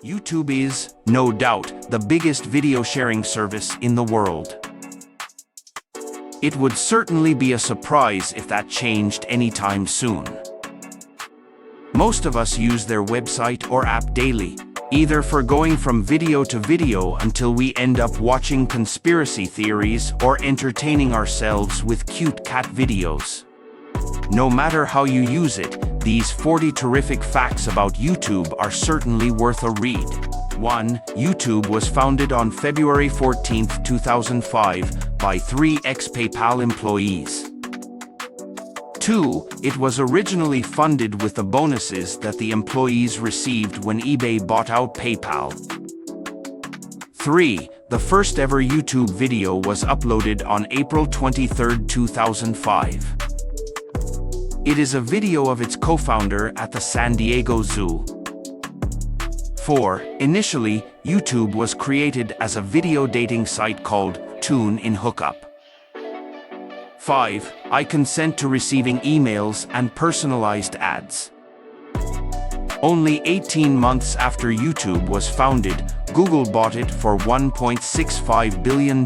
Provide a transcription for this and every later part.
YouTube is, no doubt, the biggest video sharing service in the world. It would certainly be a surprise if that changed anytime soon. Most of us use their website or app daily, either for going from video to video until we end up watching conspiracy theories or entertaining ourselves with cute cat videos. No matter how you use it, these 40 terrific facts about YouTube are certainly worth a read. 1. YouTube was founded on February 14, 2005, by 3 ex-PayPal employees. 2. It was originally funded with the bonuses that the employees received when eBay bought out PayPal. 3. The first ever YouTube video was uploaded on April 23, 2005. It is a video of its co-founder at the San Diego Zoo. 4. Initially, YouTube was created as a video dating site called Tune in Hookup. 5. I consent to receiving emails and personalized ads. Only 18 months after YouTube was founded, Google bought it for $1.65 billion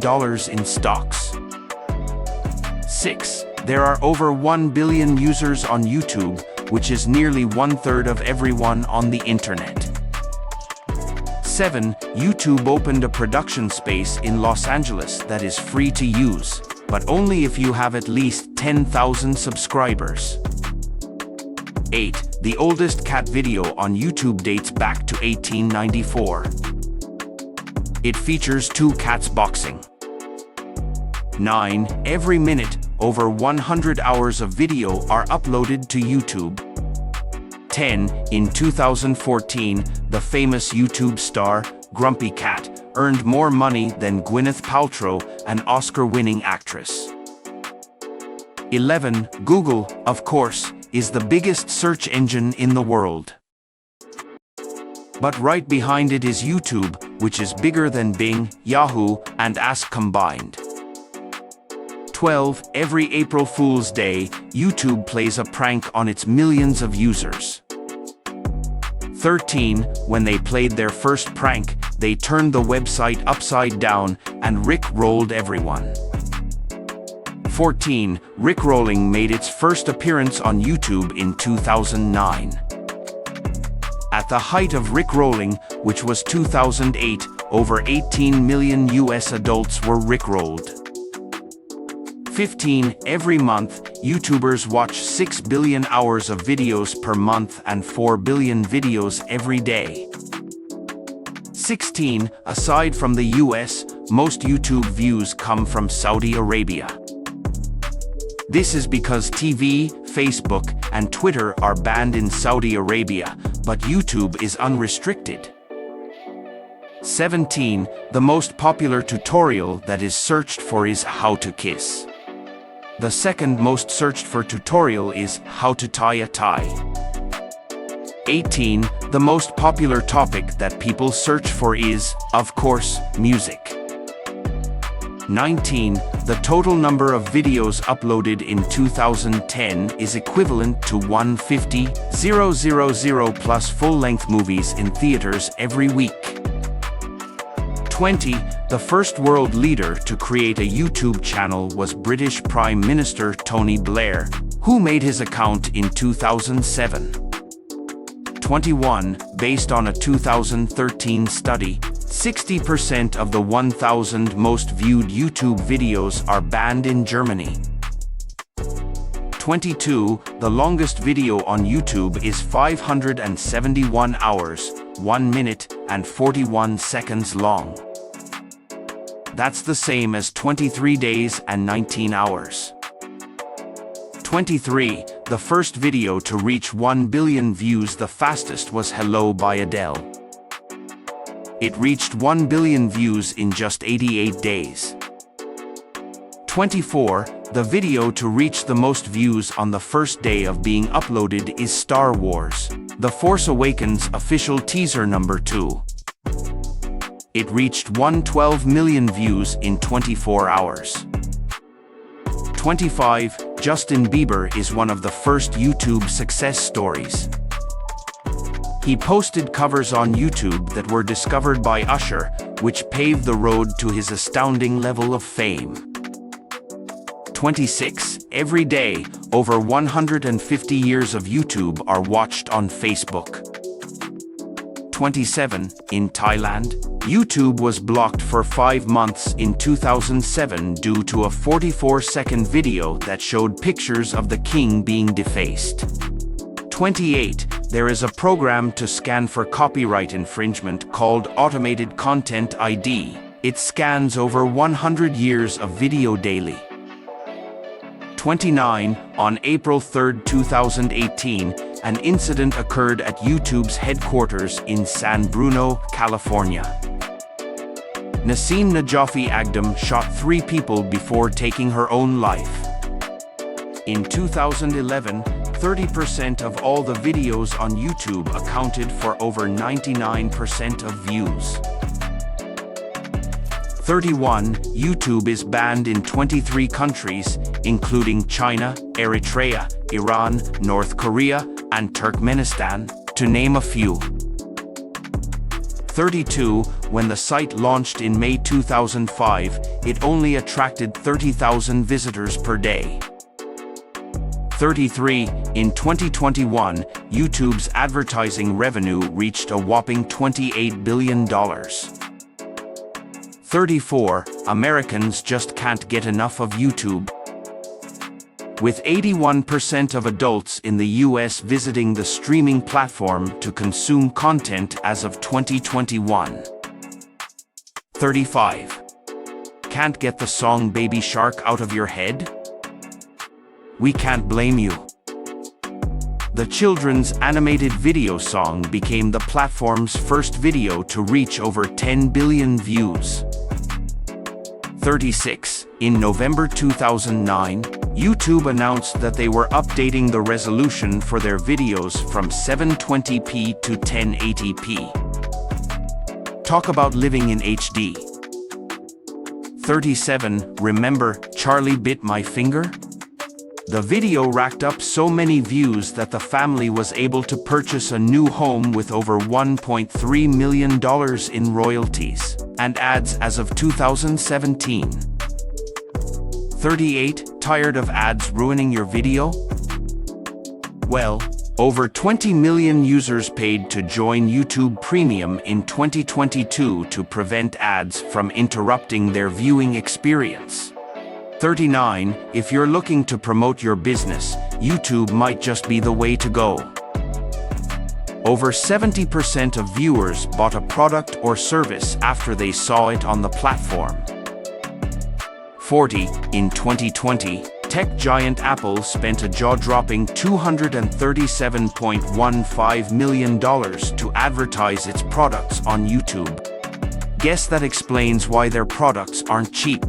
in stocks. 6. There are over 1 billion users on YouTube, which is nearly 1/3 of everyone on the internet. 7. YouTube opened a production space in Los Angeles that is free to use, but only if you have at least 10,000 subscribers. 8. The oldest cat video on YouTube dates back to 1894. It features 2 cats boxing. 9. Every minute, over 100 hours of video are uploaded to YouTube. 10. In 2014, the famous YouTube star, Grumpy Cat, earned more money than Gwyneth Paltrow, an Oscar-winning actress. 11. Google, of course, is the biggest search engine in the world. But right behind it is YouTube, which is bigger than Bing, Yahoo, and Ask combined. 12. Every April Fool's Day, YouTube plays a prank on its millions of users. 13. When they played their first prank, they turned the website upside down and Rick-rolled everyone. 14. Rickrolling made its first appearance on YouTube in 2009. At the height of Rickrolling, which was 2008, over 18 million US adults were Rickrolled. 15. Every month, YouTubers watch 6 billion hours of videos per month and 4 billion videos every day. 16. Aside from the US, most YouTube views come from Saudi Arabia. This is because TV, Facebook, and Twitter are banned in Saudi Arabia, but YouTube is unrestricted. 17. The most popular tutorial that is searched for is how to kiss. The second most searched for tutorial is how to tie a tie. 18. The most popular topic that people search for is, of course, music. 19. The total number of videos uploaded in 2010 is equivalent to 150,000 plus full-length movies in theaters every week. 20. The first world leader to create a YouTube channel was British Prime Minister Tony Blair, who made his account in 2007. 21. Based on a 2013 study, 60% of the 1,000 most viewed YouTube videos are banned in Germany. 22. The longest video on YouTube is 571 hours, 1 minute, and 41 seconds long. That's the same as 23 days and 19 hours. 23. The first video to reach 1 billion views the fastest was Hello by Adele. It reached 1 billion views in just 88 days. 24. The video to reach the most views on the first day of being uploaded is Star Wars: The Force Awakens official teaser number 2. It reached 112 million views in 24 hours. 25. Justin Bieber is one of the first YouTube success stories. He posted covers on YouTube that were discovered by Usher, which paved the road to his astounding level of fame. 26. Every day, over 150 years of YouTube are watched on Facebook. 27. In Thailand, YouTube was blocked for 5 months in 2007 due to a 44-second video that showed pictures of the king being defaced. 28. There is a program to scan for copyright infringement called Automated Content ID. It scans over 100 years of video daily. 29. On April 3, 2018, an incident occurred at YouTube's headquarters in San Bruno, California. Naseem Najafi Agdam shot 3 people before taking her own life. In 2011, 30% of all the videos on YouTube accounted for over 99% of views. 31. YouTube is banned in 23 countries, including China, Eritrea, Iran, North Korea, and Turkmenistan, to name a few. 32. When the site launched in May 2005, it only attracted 30,000 visitors per day. 33. In 2021, YouTube's advertising revenue reached a whopping $28 billion. 34. Americans just can't get enough of YouTube. With 81% of adults in the US visiting the streaming platform to consume content as of 2021. 35. Can't get the song Baby Shark out of your head? We can't blame you. The children's animated video song became the platform's first video to reach over 10 billion views. 36. In November 2009, YouTube announced that they were updating the resolution for their videos from 720p to 1080p. Talk about living in HD. 37. Remember Charlie Bit My Finger? The video racked up so many views that the family was able to purchase a new home with over $1.3 million in royalties and ads as of 2017. 38. Tired of ads ruining your video? Well, over 20 million users paid to join YouTube Premium in 2022 to prevent ads from interrupting their viewing experience. 39. If you're looking to promote your business, YouTube might just be the way to go. Over 70% of viewers bought a product or service after they saw it on the platform. 40. In 2020, tech giant Apple spent a jaw-dropping $237.15 million to advertise its products on YouTube. Guess that explains why their products aren't cheap.